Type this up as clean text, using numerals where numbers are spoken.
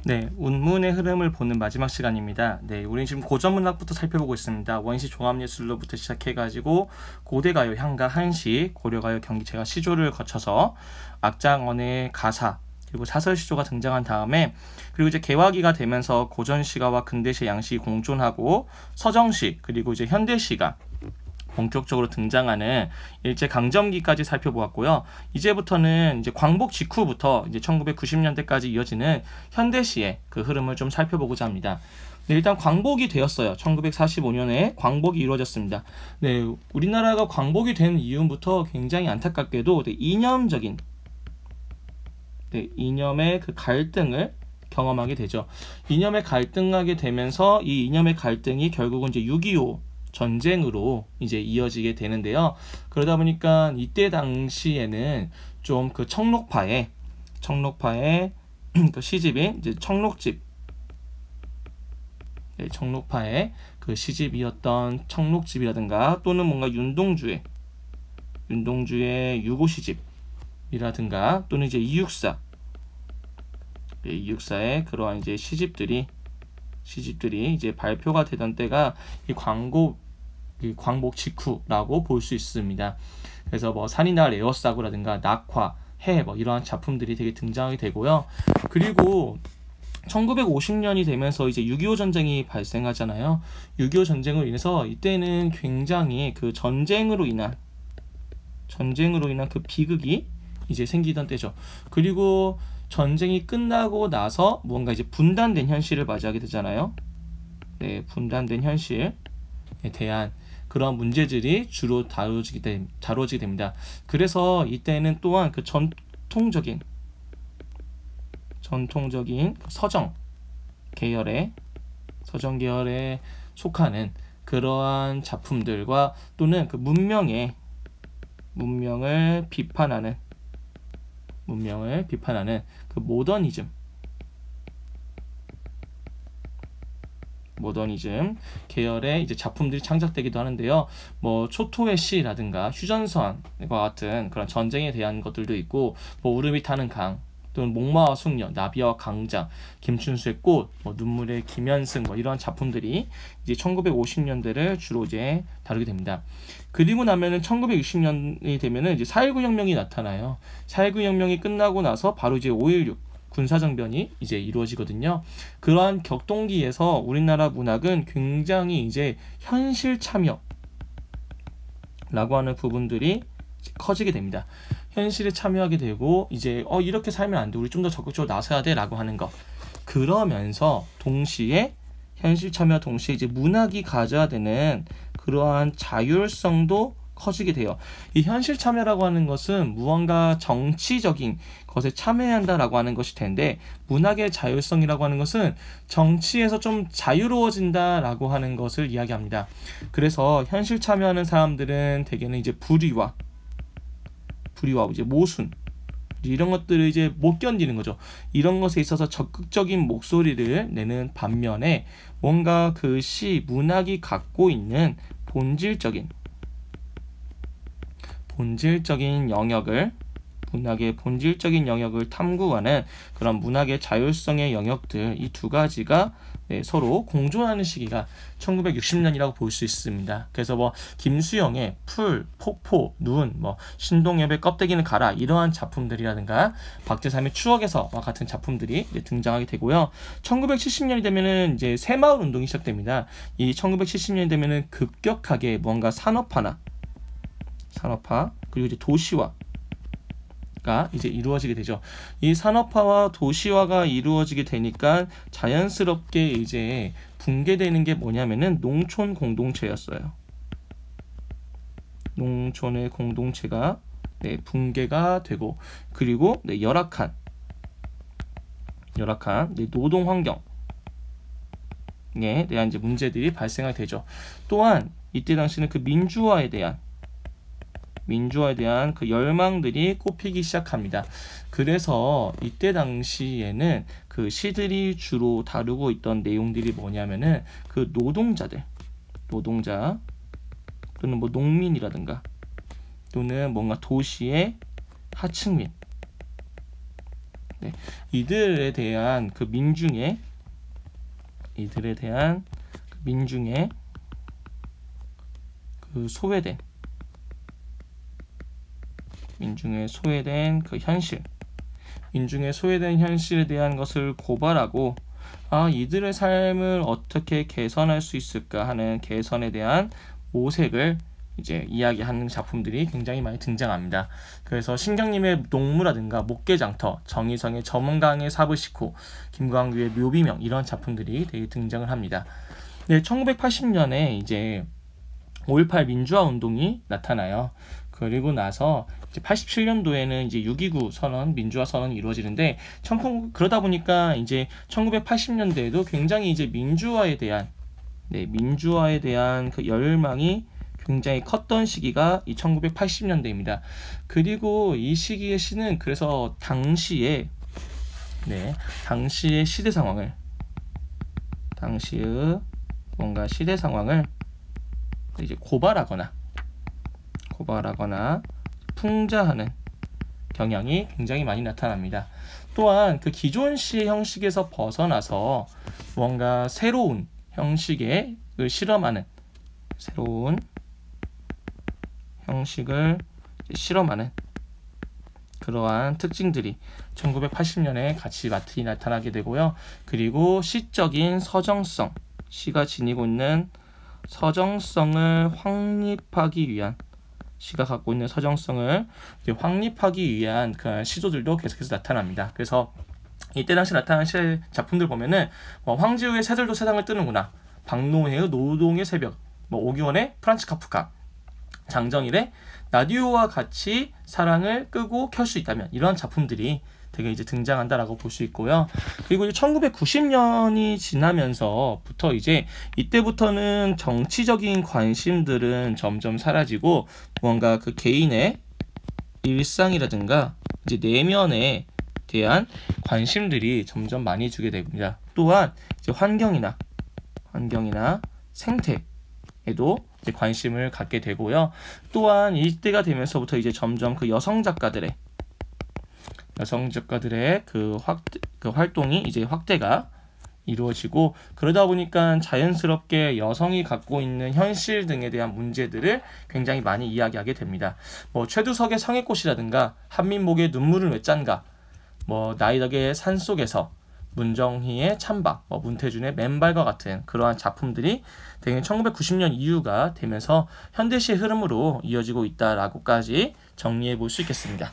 네, 운문의 흐름을 보는 마지막 시간입니다. 네, 우리는 지금 고전문학부터 살펴보고 있습니다. 원시 종합예술로부터 시작해가지고 고대가요, 향가, 한시, 고려가요, 경기, 제가 시조를 거쳐서 악장언의 가사, 그리고 사설시조가 등장한 다음에 그리고 이제 개화기가 되면서 고전시가와 근대시 양시 공존하고 서정시 그리고 이제 현대시가 본격적으로 등장하는 일제 강점기까지 살펴보았고요. 이제부터는 이제 광복 직후부터 이제 1990년대까지 이어지는 현대시의 그 흐름을 좀 살펴보고자 합니다. 네, 일단 광복이 되었어요. 1945년에 광복이 이루어졌습니다. 네, 우리나라가 광복이 된 이후부터 굉장히 안타깝게도 이념의 그 갈등을 경험하게 되죠. 이념의 갈등하게 되면서 이 이념의 갈등이 결국은 이제 6.25 전쟁으로 이제 이어지게 되는데요. 그러다 보니까 이때 당시에는 좀 그 청록파의 그 시집인 이제 청록집, 네, 청록파의 그 시집이었던 청록집이라든가 또는 뭔가 윤동주의 유고 시집이라든가 또는 이제 이육사의 그러한 이제 시집들이 이제 발표가 되던 때가 이 광복 직후라고 볼 수 있습니다. 그래서 뭐 산이날 에어싸고라든가 낙화, 해 뭐 이러한 작품들이 되게 등장하게 되고요. 그리고 1950년이 되면서 이제 6.25 전쟁이 발생하잖아요. 6.25 전쟁으로 인해서 이때는 굉장히 그 전쟁으로 인한 그 비극이 이제 생기던 때죠. 그리고 전쟁이 끝나고 나서 뭔가 이제 분단된 현실을 맞이하게 되잖아요. 네, 분단된 현실에 대한 그런 문제들이 주로 다뤄지게 됩니다. 그래서 이때는 또한 그 전통적인 서정 계열에 속하는 그러한 작품들과 또는 그 문명을 비판하는 그 모더니즘 계열의 이제 작품들이 창작되기도 하는데요. 뭐 초토의 시라든가 휴전선과 같은 그런 전쟁에 대한 것들도 있고, 뭐 우르비 타는 강, 또는 목마와 숙녀, 나비와 강장, 김춘수의 꽃, 뭐 눈물의 김현승, 뭐 이러한 작품들이 이제 1950년대를 주로 이제 다루게 됩니다. 그리고 나면은 1960년이 되면은 이제 4.19 혁명이 나타나요. 4.19 혁명이 끝나고 나서 바로 이제 5.16 군사정변이 이제 이루어지거든요. 그러한 격동기에서 우리나라 문학은 굉장히 이제 현실 참여라고 하는 부분들이 커지게 됩니다. 현실에 참여하게 되고 이제 이렇게 살면 안 돼. 우리 좀 더 적극적으로 나서야 돼 라고 하는 거. 그러면서 동시에 현실 참여와 동시에 이제 문학이 가져야 되는 그러한 자율성도 커지게 돼요. 이 현실 참여라고 하는 것은 무언가 정치적인 것에 참여해야 한다라고 하는 것일 텐데, 문학의 자율성이라고 하는 것은 정치에서 좀 자유로워진다라고 하는 것을 이야기합니다. 그래서 현실 참여하는 사람들은 대개는 이제 불의와 이제 모순 이런 것들을 이제 못 견디는 거죠. 이런 것에 있어서 적극적인 목소리를 내는 반면에 뭔가 그 문학이 갖고 있는 본질적인 영역을 탐구하는 그런 문학의 자율성의 영역들, 이 두 가지가 서로 공존하는 시기가 1960년이라고 볼 수 있습니다. 그래서 뭐 김수영의 풀, 폭포, 눈, 뭐 신동엽의 껍데기는 가라, 이러한 작품들이라든가 박재삼의 추억에서와 같은 작품들이 등장하게 되고요. 1970년이 되면은 이제 새마을 운동이 시작됩니다. 이 1970년이 되면은 급격하게 뭔가 산업화 그리고 이제 도시화가 이제 이루어지게 되죠. 이 산업화와 도시화가 이루어지게 되니까 자연스럽게 이제 붕괴되는 게 뭐냐면은 농촌 공동체였어요. 농촌의 공동체가 붕괴가 되고, 그리고 열악한 노동 환경에 대한 이제 문제들이 발생하게 되죠. 또한 이때 당시는 그 민주화에 대한 그 열망들이 꽃피기 시작합니다. 그래서 이때 당시에는 그 시들이 주로 다루고 있던 내용들이 뭐냐면은 그 노동자 또는 뭐 농민이라든가 또는 뭔가 도시의 하층민, 네, 이들에 대한 그 민중의 그 소외된 그 현실, 민중의 소외된 현실에 대한 것을 고발하고 이들의 삶을 어떻게 개선할 수 있을까 하는 개선에 대한 모색을 이제 이야기하는 작품들이 굉장히 많이 등장합니다. 그래서 신경님의 농무라든가 목계장터, 정희성의 점은강의 사부시코, 김광규의 묘비명 이런 작품들이 되게 등장을 합니다. 네, 1980년에 이제 5.18 민주화 운동이 나타나요. 그리고 나서 이제 87년도에는 이제 6.29 선언, 민주화 선언이 이루어지는데 그러다 보니까 이제 1980년대에도 굉장히 이제 민주화에 대한 그 열망이 굉장히 컸던 시기가 이 1980년대입니다. 그리고 이 시기의 시는 그래서 당시의 시대 상황을 이제 고발하거나 풍자하는 경향이 굉장히 많이 나타납니다. 또한 그 기존 시의 형식에서 벗어나서 뭔가 새로운 형식을 실험하는 그러한 특징들이 1980년에 같이 나타나게 되고요. 그리고 시적인 서정성, 시가 지니고 있는 서정성을 시가 갖고 있는 서정성을 확립하기 위한 그 시도들도 계속해서 나타납니다. 그래서 이때 당시 나타난 작품들 보면은 황지우의 새들도 세상을 뜨는구나, 박노해의 노동의 새벽, 오기원의 프란츠 카프카, 장정일의 라디오와 같이 사랑을 끄고 켤 수 있다면, 이런 작품들이 되게 이제 등장한다라고 볼 수 있고요. 그리고 이제 1990년이 지나면서부터 이때부터는 정치적인 관심들은 점점 사라지고 뭔가 그 개인의 일상이라든가 이제 내면에 대한 관심들이 점점 많이 주게 됩니다. 또한 이제 환경이나 생태에도 이제 관심을 갖게 되고요. 또한 이때가 되면서부터 이제 점점 그 여성 작가들의 그 활동이 이제 확대가 이루어지고, 그러다 보니까 자연스럽게 여성이 갖고 있는 현실 등에 대한 문제들을 굉장히 많이 이야기하게 됩니다. 최두석의 성의꽃이라든가 한민목의 눈물은 왜 짠가, 나이덕의 산속에서, 문정희의 찬박, 문태준의 맨발과 같은 그러한 작품들이 되게 1990년 이후가 되면서 현대시의 흐름으로 이어지고 있다라고까지 정리해 볼 수 있겠습니다.